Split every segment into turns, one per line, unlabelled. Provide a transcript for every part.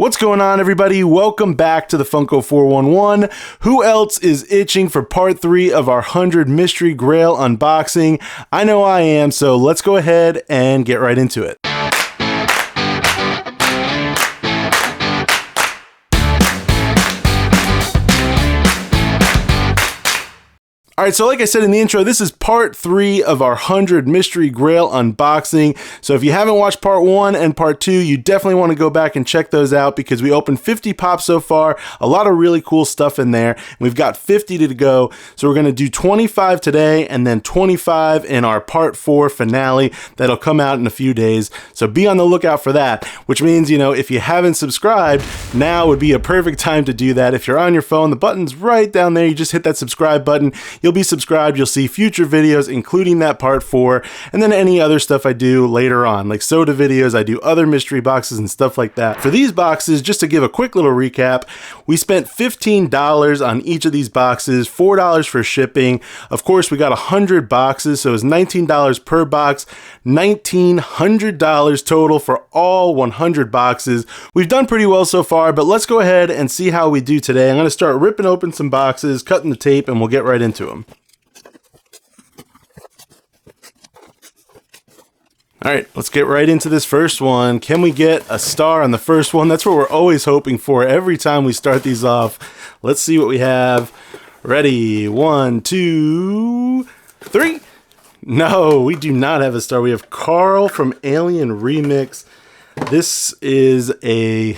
What's going on, everybody? Welcome back to the Funko 411. Who else is itching for part 3 of our 100 Mystery Grail unboxing? I know I am, so let's go ahead and get right into it. Alright, so like I said in the intro, this is part 3 of our 100 Mystery Grail unboxing. So if you haven't watched part 1 and part 2, you definitely want to go back and check those out because we opened 50 pops so far. A lot of really cool stuff in there. We've got 50 to go. So we're going to do 25 today and then 25 in our part 4 finale that'll come out in a few days. So be on the lookout for that, which means, you know, if you haven't subscribed, now would be a perfect time to do that. If you're on your phone, the button's right down there. You just hit that subscribe button. You'll be subscribed, you'll see future videos including that part 4 and then any other stuff I do later on, like soda videos. I do other mystery boxes and stuff like that. For these boxes, just to give a quick little recap, we spent $15 on each of these boxes, $4 for shipping. Of course, we got 100 boxes, so it's $19 per box, $1,900 total for all 100 boxes. We've done pretty well so far, but let's go ahead and see how we do today. I'm going to start ripping open some boxes, cutting the tape, and we'll get right into them. All right, let's get right into this first one. Can we get a star on the first one? That's what we're always hoping for every time we start these off. Let's see what we have. Ready? 1, 2, 3. No, we do not have a star. We have Carl from Alien Remix. This is a...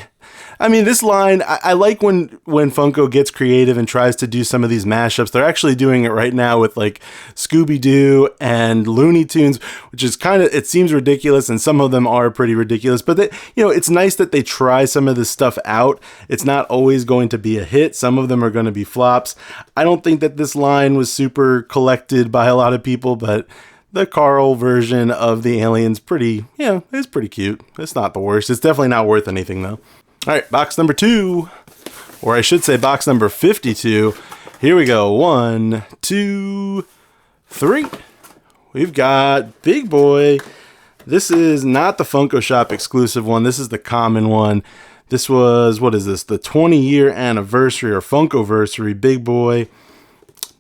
I mean, this line, I like when Funko gets creative and tries to do some of these mashups. They're actually doing it right now with like Scooby-Doo and Looney Tunes, which is kind of, it seems ridiculous, and some of them are pretty ridiculous, but they, you know, it's nice that they try some of this stuff out. It's not always going to be a hit. Some of them are going to be flops. I don't think that this line was super collected by a lot of people, but the Carl version of the alien's pretty, yeah, it's pretty cute. It's not the worst. It's definitely not worth anything though. All right, box number 2, or I should say box number 52. Here we go. 1, 2, 3. We've got Big Boy. This is not the Funko Shop exclusive one. This is the common one. This was, what is this? The 20-year anniversary or Funkoversary Big Boy.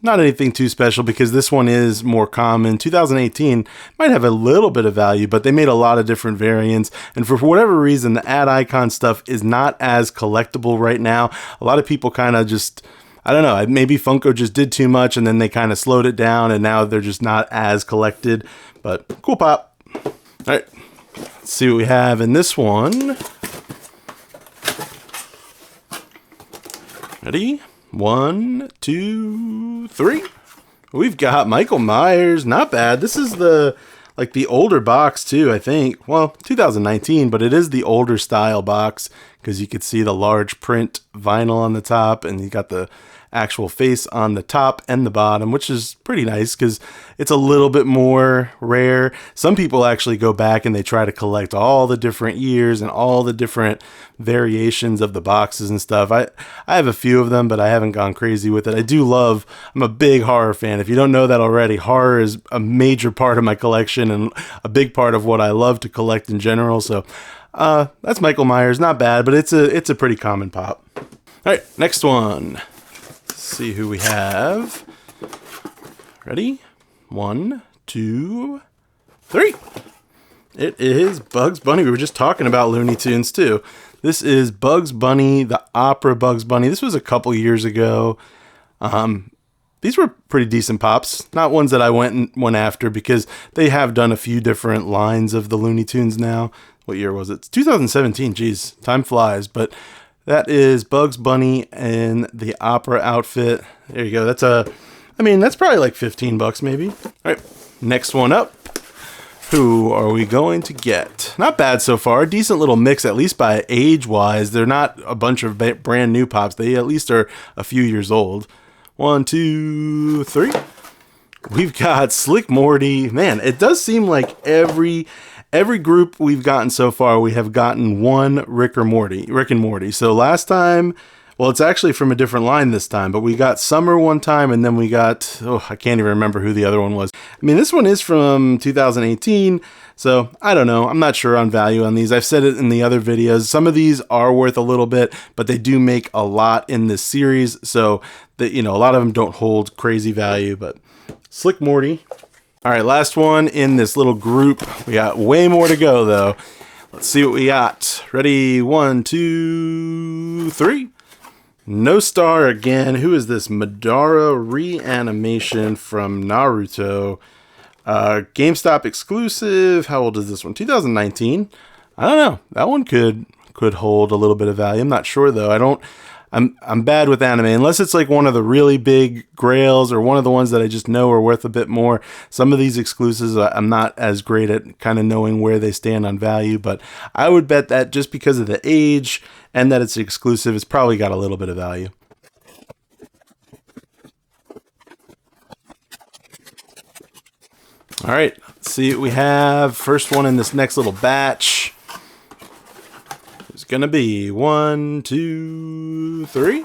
Not anything too special because this one is more common. 2018 might have a little bit of value, but they made a lot of different variants. And for whatever reason, the ad icon stuff is not as collectible right now. A lot of people kind of just, I don't know, maybe Funko just did too much and then they kind of slowed it down and now they're just not as collected. But cool pop. All right, let's see what we have in this one. Ready? 1, 2, 3. We've got Michael Myers. Not bad. This is the older box too, I think. Well, 2019, but it is the older style box because you could see the large print vinyl on the top and you got the actual face on the top and the bottom, which is pretty nice because it's a little bit more rare. Some people actually go back and they try to collect all the different years and all the different variations of the boxes and stuff. I have a few of them, but I haven't gone crazy with it. I do love, I'm a big horror fan. If you don't know that already, horror is a major part of my collection and a big part of what I love to collect in general. So that's Michael Myers. Not bad, but it's a pretty common pop. All right, next one. See who we have. Ready? 1, 2, 3. It is Bugs Bunny. We were just talking about Looney Tunes too. This is Bugs Bunny, the opera Bugs Bunny. This was a couple years ago. These were pretty decent pops. Not ones that I went after because they have done a few different lines of the Looney Tunes now. What year was it? It's 2017. Jeez, time flies. But that is Bugs Bunny in the opera outfit. There you go. That's that's probably like $15 maybe. All right, next one up. Who are we going to get? Not bad so far. Decent little mix, at least by age-wise. They're not a bunch of brand new pops. They at least are a few years old. 1, 2, 3. We've got Slick Morty. Man, it does seem like every group we've gotten so far, we have gotten one Rick and Morty. So last time, well, it's actually from a different line this time, but we got Summer one time, and then we got, I can't even remember who the other one was. I mean, this one is from 2018, So I don't know. I'm not sure on value on these. I've said it in the other videos. Some of these are worth a little bit, but they do make a lot in this series. So that, you know, a lot of them don't hold crazy value, but Slick Morty. All right, last one in this little group. We got way more to go though. Let's see what we got. Ready? 1, 2, 3. No star again. Who is this? Madara Reanimation from Naruto. GameStop exclusive. How old is this one? 2019. I don't know. That one could hold a little bit of value. I'm not sure though. I'm bad with anime unless it's like one of the really big grails or one of the ones that I just know are worth a bit more. Some of these exclusives I'm not as great at kind of knowing where they stand on value, but I would bet that just because of the age and that it's exclusive, it's probably got a little bit of value. All right, let's see what we have. First one in this next little batch. It's gonna be 1, 2, 3.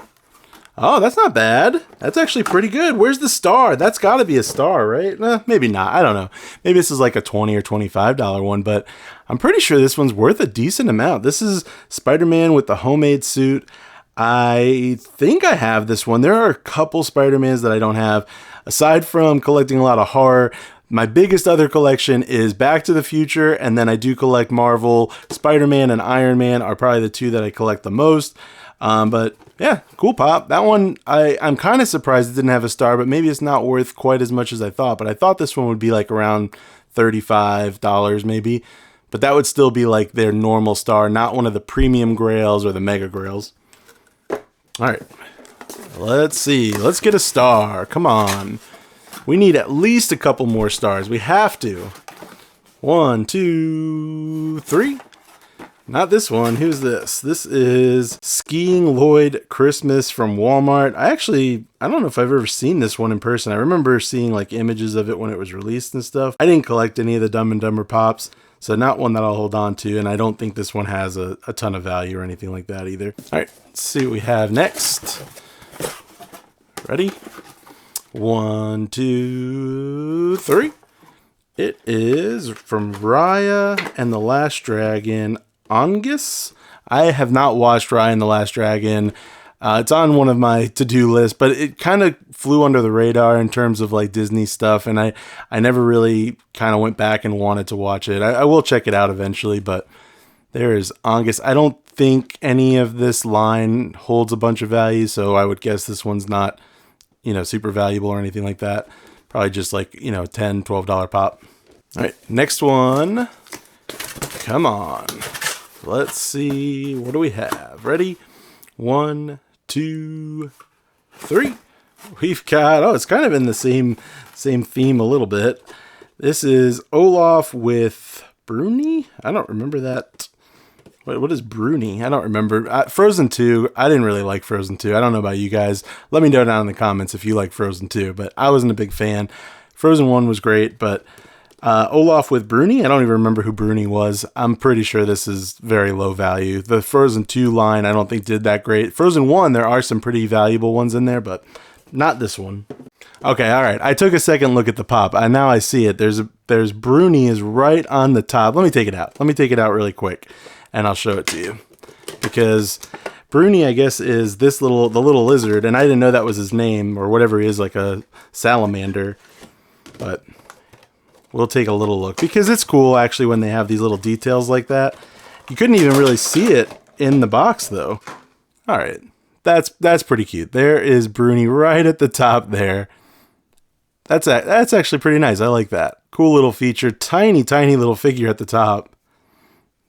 Oh, that's not bad. That's actually pretty good. Where's the star? That's got to be a star, right? Maybe not. I don't know. Maybe this is like a $20 or $25 one, but I'm pretty sure this one's worth a decent amount. This is Spider-Man with the homemade suit. I think I have this one. There are a couple Spider-Mans that I don't have. Aside from collecting a lot of horror, my biggest other collection is Back to the Future, and then I do collect Marvel. Spider-Man and Iron Man are probably the two that I collect the most. But yeah, cool pop. That one, I'm kind of surprised it didn't have a star, but maybe it's not worth quite as much as I thought. But I thought this one would be like around $35 maybe. But that would still be like their normal star, not one of the premium grails or the mega grails. All right, let's see. Let's get a star. Come on. We need at least a couple more stars. We have to. 1, 2, 3. Not this one. Who's this? This is Skiing Lloyd Christmas from Walmart. I don't know if I've ever seen this one in person. I remember seeing like images of it when it was released and stuff. I didn't collect any of the Dumb and Dumber Pops, so not one that I'll hold on to, and I don't think this one has a ton of value or anything like that either. All right, let's see what we have next. Ready? 1, 2, 3. It is from Raya and the Last Dragon, Angus. I have not watched Raya and the Last Dragon. It's on one of my to-do lists, but it kind of flew under the radar in terms of like Disney stuff, and I never really kind of went back and wanted to watch it. I will check it out eventually, but there is Angus. I don't think any of this line holds a bunch of value, so I would guess this one's not, you know, super valuable or anything like that. Probably just like, you know, $10, $12 pop. All right, next one. Come on. Let's see. What do we have? Ready? 1, 2, 3. We've got, oh, it's kind of in the same theme a little bit. This is Olaf with Bruni. I don't remember that. What is Bruni? I don't remember. Frozen 2. I didn't really like Frozen 2. I don't know about you guys. Let me know down in the comments if you like Frozen 2, but I wasn't a big fan. Frozen 1 was great, but Olaf with Bruni, I don't even remember who Bruni was. I'm pretty sure this is very low value. The Frozen 2 line I don't think did that great. Frozen 1, there are some pretty valuable ones in there, but not this one. Okay, all right. I took a second look at the pop. Now I see it. There's Bruni is right on the top. Let me take it out. Let me take it out really quick, and I'll show it to you. Because Bruni, I guess, is the little lizard, and I didn't know that was his name, or whatever he is, like a salamander. But we'll take a little look, because it's cool actually when they have these little details like that. You couldn't even really see it in the box though. All right, that's pretty cute. There is Bruni right at the top there. That's actually pretty nice. I like that. Cool little feature. Tiny little figure at the top.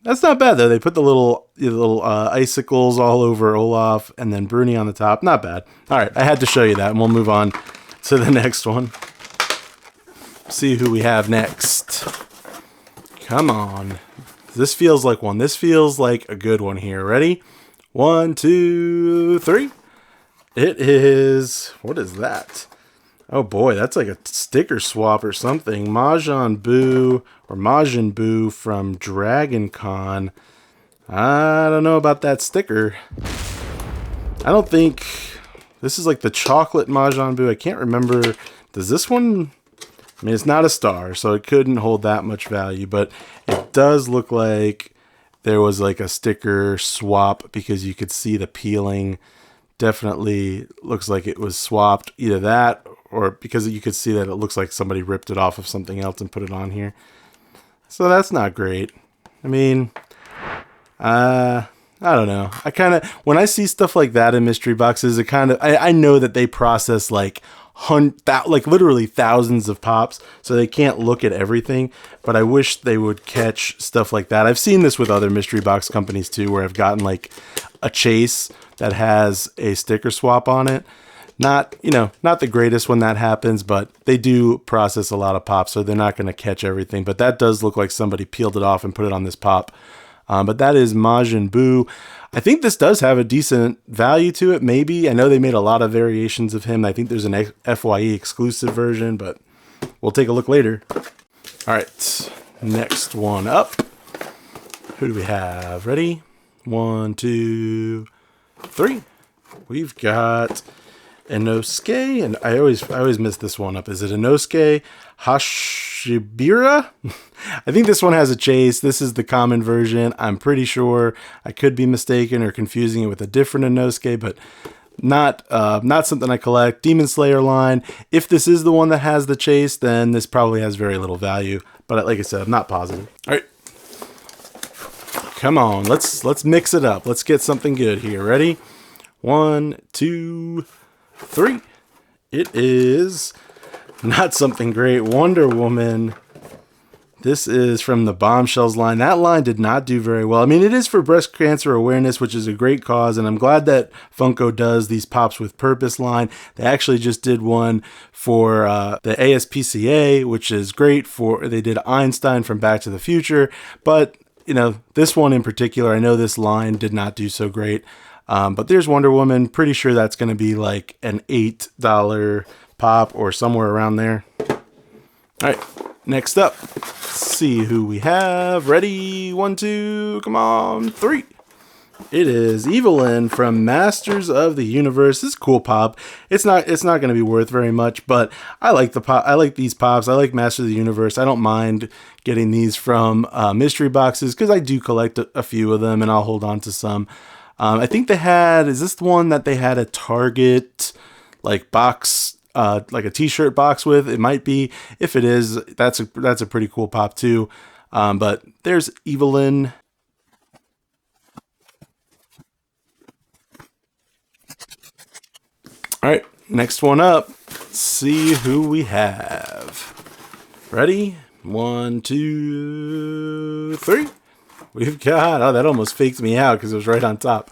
That's not bad though. They put the little icicles all over Olaf and then Bruni on the top. Not bad. All right, I had to show you that, and we'll move on to the next one. See who we have next. Come on. This feels like one. This feels like a good one here. Ready? 1, 2, 3. It is, what is that? Oh boy, that's like a sticker swap or something. Majin Buu from Dragon Con. I don't know about that sticker. I don't think this is like the chocolate Majin Buu. I can't remember. Does this one I mean, it's not a star, so it couldn't hold that much value, but it does look like there was like a sticker swap because you could see the peeling. Definitely looks like it was swapped, either that or because you could see that it looks like somebody ripped it off of something else and put it on here. So that's not great. I mean, I don't know. I kind of, when I see stuff like that in mystery boxes, it kind of, I know that they process like literally thousands of pops, so they can't look at everything, but I wish they would catch stuff like that. I've seen this with other mystery box companies too, where I've gotten like a chase that has a sticker swap on it. Not, you know, not the greatest when that happens, but they do process a lot of pops, so they're not going to catch everything. But that does look like somebody peeled it off and put it on this pop. But that is Majin Buu. I think this does have a decent value to it, maybe. I know they made a lot of variations of him. I think there's an FYE exclusive version, but we'll take a look later. All right, next one up. Who do we have? Ready? 1, 2, 3. We've got Inosuke, and I always miss this one up. Is it Inosuke Hashibira? I think this one has a chase. This is the common version. I'm pretty sure. I could be mistaken or confusing it with a different Inosuke, but not something I collect. Demon Slayer line. If this is the one that has the chase, then this probably has very little value. But like I said, I'm not positive. All right. Come on, let's mix it up. Let's get something good here. Ready? 1, 2, 3. It is not something great. Wonder Woman. This is from the Bombshells line. That line did not do very well. I mean, it is for breast cancer awareness, which is a great cause, and I'm glad that Funko does these Pops with Purpose line. They actually just did one for the ASPCA, which is great for, they did Einstein from Back to the Future, but, you know, this one in particular, I know this line did not do so great. But there's Wonder Woman. Pretty sure that's going to be like an $8 pop or somewhere around there. All right, next up, let's see who we have. Ready? 1, 2, come on, 3. It is Evelyn from Masters of the Universe. This is a cool pop. It's not going to be worth very much, but I like the pop. I like these pops. I like Masters of the Universe. I don't mind getting these from mystery boxes because I do collect a few of them, and I'll hold on to some. I think they had, is this the one that they had a Target like box, like a t-shirt box with? It might be. If it is, that's a pretty cool pop too. But there's Evelyn. All right, next one up. Let's see who we have. Ready? 1, 2, 3. We've got, oh, that almost faked me out because it was right on top.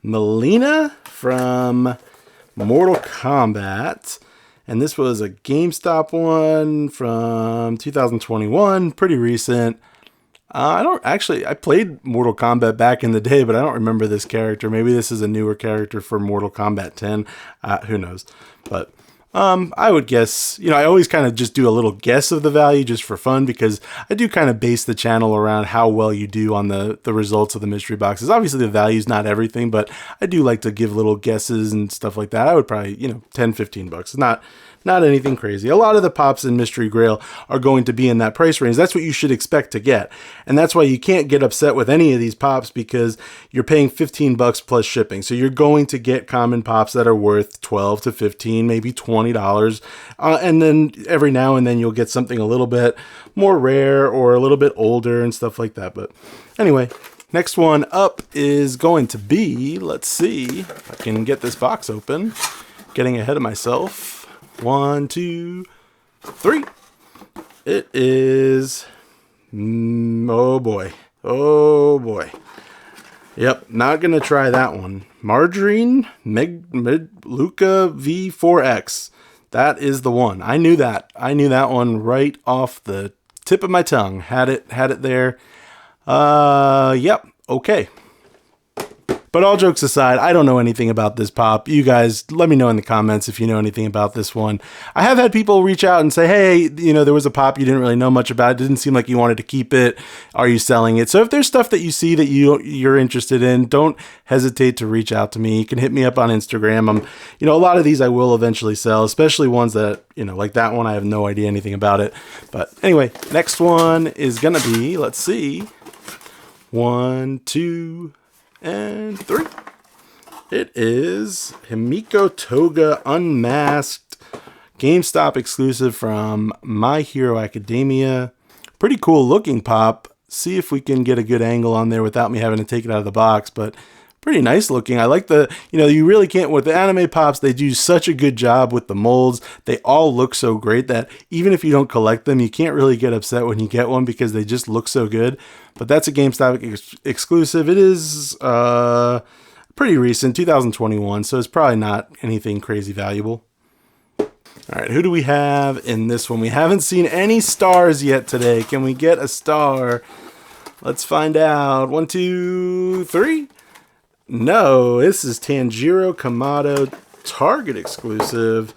Melina from Mortal Kombat. And this was a GameStop one from 2021, pretty recent. I played Mortal Kombat back in the day, but I don't remember this character. Maybe this is a newer character for Mortal Kombat 10. Who knows? But I would guess, you know, I always kind of just do a little guess of the value just for fun because I do kind of base the channel around how well you do on the results of the mystery boxes. Obviously, the value is not everything, but I do like to give little guesses and stuff like that. I would probably, you know, 10, 15 bucks. Not anything crazy. A lot of the pops in Mystery Grail are going to be in that price range. That's what you should expect to get. And that's why you can't get upset with any of these pops because you're paying 15 bucks plus shipping. So you're going to get common pops that are worth 12 to 15, maybe $20. And then every now and then you'll get something a little bit more rare or a little bit older and stuff like that. But anyway, next one up is going to be, let's see if I can get this box open. Getting ahead of myself. 1, 2, 3. It is, oh boy. Yep, not gonna try that one. Margarine Luca V4X. That is the one. I knew that. I knew that one right off the tip of my tongue. Had it there. Yep. Okay. But all jokes aside, I don't know anything about this pop. You guys, let me know in the comments if you know anything about this one. I have had people reach out and say, hey, there was a pop you didn't really know much about. It didn't seem like you wanted to keep it. Are you selling it? So if there's stuff that you see that you're interested in, don't hesitate to reach out to me. You can hit me up on Instagram. A lot of these I will eventually sell, especially ones that, like that one, I have no idea anything about it. But anyway, next one is going to be, let's see, 1, 2, and 3. It is Himiko Toga Unmasked, GameStop exclusive from My Hero Academia. Pretty cool looking pop. See if we can get a good angle on there without me having to take it out of the box, but pretty nice looking. I like you really can't, with the anime pops, they do such a good job with the molds. They all look so great that even if you don't collect them, you can't really get upset when you get one because they just look so good. But that's a GameStop exclusive. It is pretty recent, 2021, so it's probably not anything crazy valuable. All right, who do we have in this one? We haven't seen any stars yet today. Can we get a star? Let's find out. 1, 2, 3. No, this is Tanjiro Kamado, Target exclusive.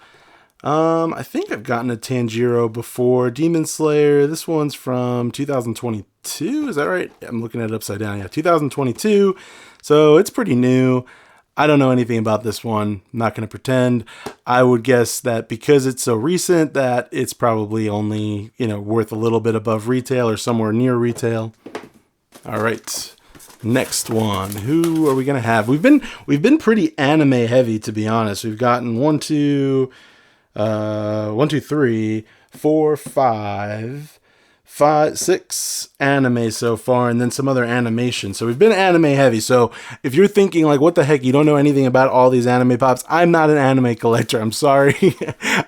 I think I've gotten a Tanjiro before. Demon Slayer. This one's from 2022. Is that right? I'm looking at it upside down. Yeah, 2022. So it's pretty new. I don't know anything about this one. I'm not going to pretend. I would guess that because it's so recent that it's probably only, worth a little bit above retail or somewhere near retail. All right. Next one. Who are we gonna have? We've been pretty anime heavy, to be honest. We've gotten 1, 2, 3, 4, 5, 6 anime so far, and then some other animation. So we've been anime heavy. So if you're thinking like, what the heck, you don't know anything about all these anime pops, I'm not an anime collector. I'm sorry.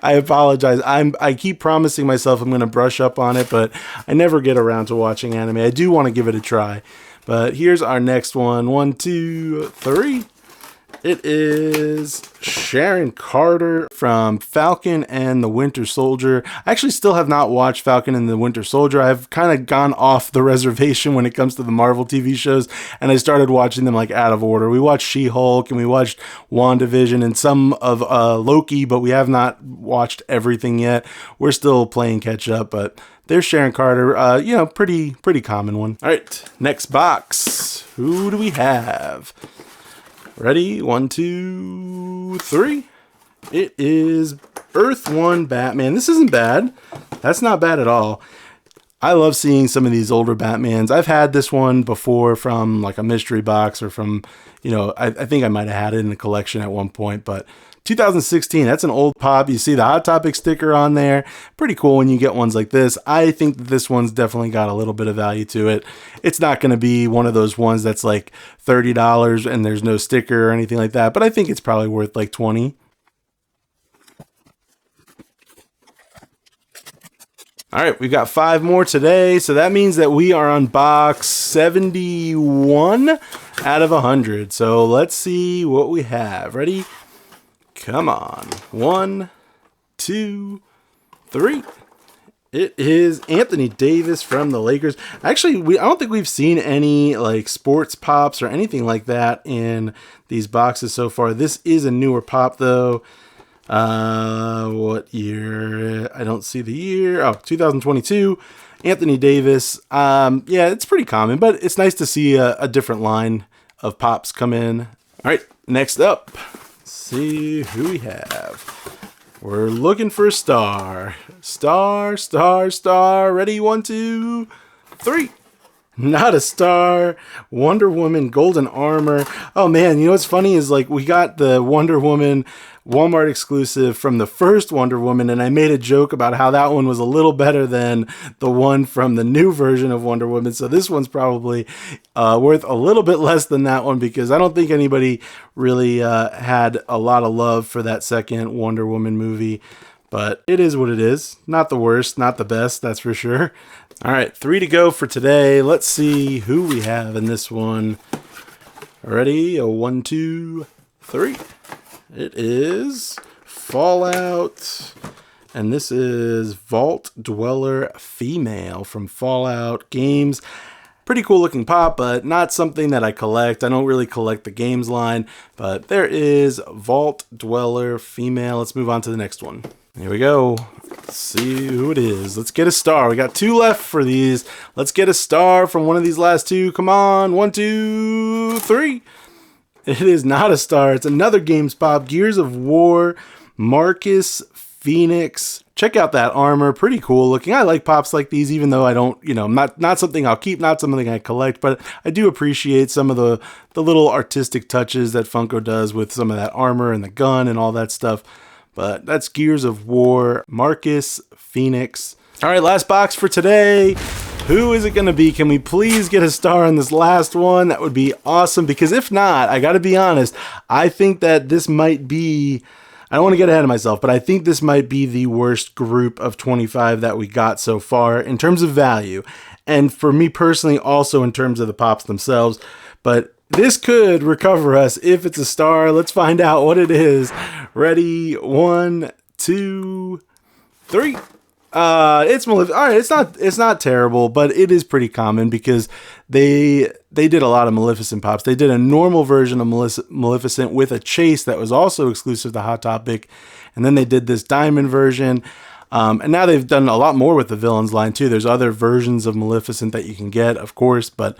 I apologize. I keep promising myself I'm gonna brush up on it, but I never get around to watching anime. I do want to give it a try. But here's our next one. 1, 2, 3. It is Sharon Carter from Falcon and the Winter Soldier. I actually still have not watched Falcon and the Winter Soldier. I've kind of gone off the reservation when it comes to the Marvel TV shows, and I started watching them like out of order. We watched She-Hulk and we watched WandaVision and some of Loki, but we have not watched everything yet. We're still playing catch up, but there's Sharon Carter, pretty common one. All right, next box. Who do we have? Ready? 1, 2, 3. It is Earth 1 Batman. This isn't bad. That's not bad at all. I love seeing some of these older Batmans. I've had this one before from like a mystery box or from, I think I might have had it in a collection at one point, but 2016, that's an old pop. You see the Hot Topic sticker on there. Pretty cool when you get ones like this. I think that this one's definitely got a little bit of value to it. It's not going to be one of those ones that's like $30 and there's no sticker or anything like that, but I think it's probably worth like $20. All right, we've got 5 more today, so that means that we are on box 71 out of 100. So let's see what we have. Ready? Come on. 1, 2, 3. It is Anthony Davis from the Lakers. Actually, I don't think we've seen any like sports pops or anything like that in these boxes so far. This is a newer pop though. What year? I don't see the year. Oh, 2022. Anthony Davis. Yeah, it's pretty common, but it's nice to see a different line of pops come in. All right, next up. See who we have. We're looking for a star. Star, star, star. Ready? 1, 2, 3. Not a star. Wonder Woman Golden Armor. Oh man, what's funny is like we got the Wonder Woman Walmart exclusive from the first Wonder Woman, and I made a joke about how that one was a little better than the one from the new version of Wonder Woman. So this one's probably worth a little bit less than that one because I don't think anybody really had a lot of love for that second Wonder Woman movie. But it is what it is. Not the worst, not the best, that's for sure. All right, 3 to go for today. Let's see who we have in this one. Ready? 1, 2, 3. It is Fallout, and this is Vault Dweller Female from Fallout Games. Pretty cool looking pop, but not something that I collect. I don't really collect the games line, but there is Vault Dweller female. Let's move on to the next one. Here we go. Let's see who it is. Let's get a star. We got 2 left for these. Let's get a star from one of these last 2. Come on. 1, 2, 3. It is not a star. It's another Games Pop. Gears of War. Marcus Phoenix. Check out that armor. Pretty cool looking. I like pops like these, even though I don't, not something I'll keep, not something I collect, but I do appreciate some of the little artistic touches that Funko does with some of that armor and the gun and all that stuff. But that's Gears of War, Marcus Phoenix. All right, last box for today. Who is it going to be? Can we please get a star on this last one? That would be awesome, because if not, I got to be honest, I think that this might be, I don't want to get ahead of myself, but I think this might be the worst group of 25 that we got so far in terms of value. And for me personally, also in terms of the pops themselves. But this could recover us if it's a star. Let's find out what it is. Ready? 1, 2, 3. It's Maleficent. All right, it's not terrible, but it is pretty common because they did a lot of Maleficent pops. They did a normal version of Maleficent with a chase that was also exclusive to Hot Topic, and then they did this diamond version. And now they've done a lot more with the villains line too. There's other versions of Maleficent that you can get, of course, but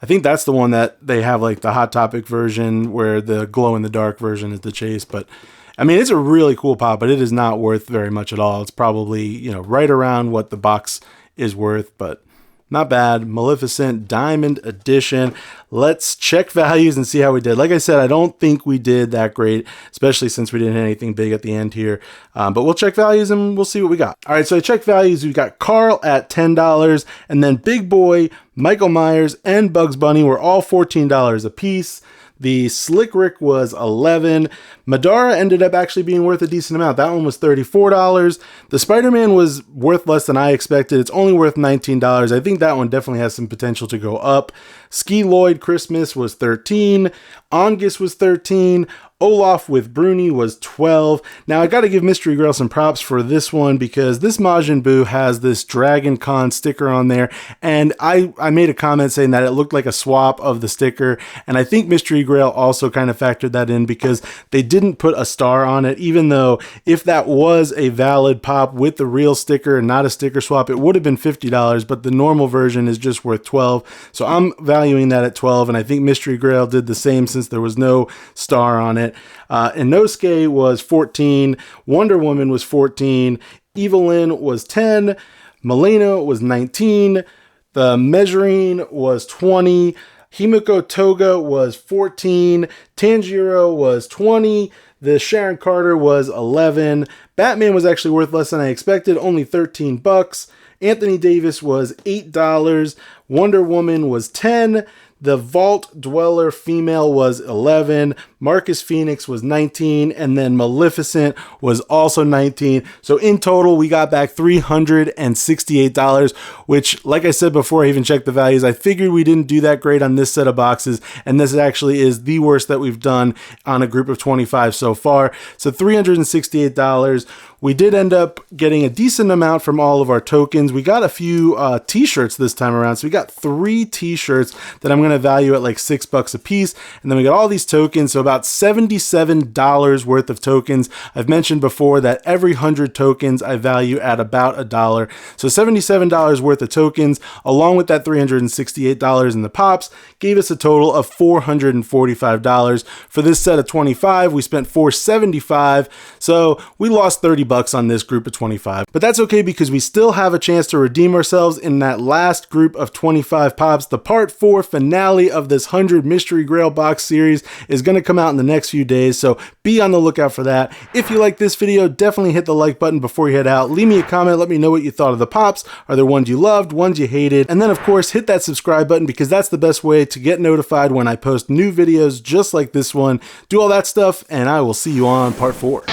I think that's the one that they have, like the Hot Topic version where the glow in the dark version is the chase. But I mean, it's a really cool pop, but it is not worth very much at all. It's probably, right around what the box is worth, but not bad. Maleficent Diamond Edition. Let's check values and see how we did. Like I said, I don't think we did that great, especially since we didn't have anything big at the end here. But we'll check values and we'll see what we got. All right, so I checked values. We got Carl at $10, and then Big Boy, Michael Myers, and Bugs Bunny were all $14 a piece. The Slick Rick was $11. Madara ended up actually being worth a decent amount. That one was $34. The Spiderman was worth less than I expected. It's only worth $19. I think that one definitely has some potential to go up. Ski Lloyd Christmas was $13. Ongus was $13. Olaf with Bruni was $12. Now I got to give Mystery Grail some props for this one because this Majin Buu has this Dragon Con sticker on there, and I made a comment saying that it looked like a swap of the sticker, and I think Mystery Grail also kind of factored that in because they didn't put a star on it, even though if that was a valid pop with the real sticker and not a sticker swap, it would have been $50, but the normal version is just worth $12. So I'm valuing that at $12, and I think Mystery Grail did the same since there was no star on it. Inosuke was $14, Wonder Woman was $14, Evelyn was $10, Milena was $19, the Measuring was $20, Himiko Toga was $14, Tanjiro was $20, the Sharon Carter was $11, Batman was actually worth less than I expected, only $13, Anthony Davis was $8, Wonder Woman was $10, the Vault Dweller female was $11, Marcus Phoenix was $19, and then Maleficent was also $19. So in total, we got back $368, which, like I said before I even checked the values, I figured we didn't do that great on this set of boxes, and this actually is the worst that we've done on a group of 25 so far. So $368. We did end up getting a decent amount from all of our tokens. We got a few t-shirts this time around. So we got 3 t-shirts that I'm going to value at like $6 a piece. And then we got all these tokens. So about $77 worth of tokens. I've mentioned before that every 100 tokens I value at about $1. So $77 worth of tokens, along with that $368 in the pops, gave us a total of $445. For this set of 25, we spent $475. So we lost $30 on this group of 25, but that's okay because we still have a chance to redeem ourselves in that last group of 25 pops. The part 4 finale of this 100 Mystery Grail box series is going to come out in the next few days, so be on the lookout for that. If you like this video, definitely hit the like button before you head out. Leave me a comment, let me know what you thought of the pops. Are there ones you loved, ones you hated? And then of course hit that subscribe button because that's the best way to get notified when I post new videos just like this one. Do all that stuff and I will see you on part 4.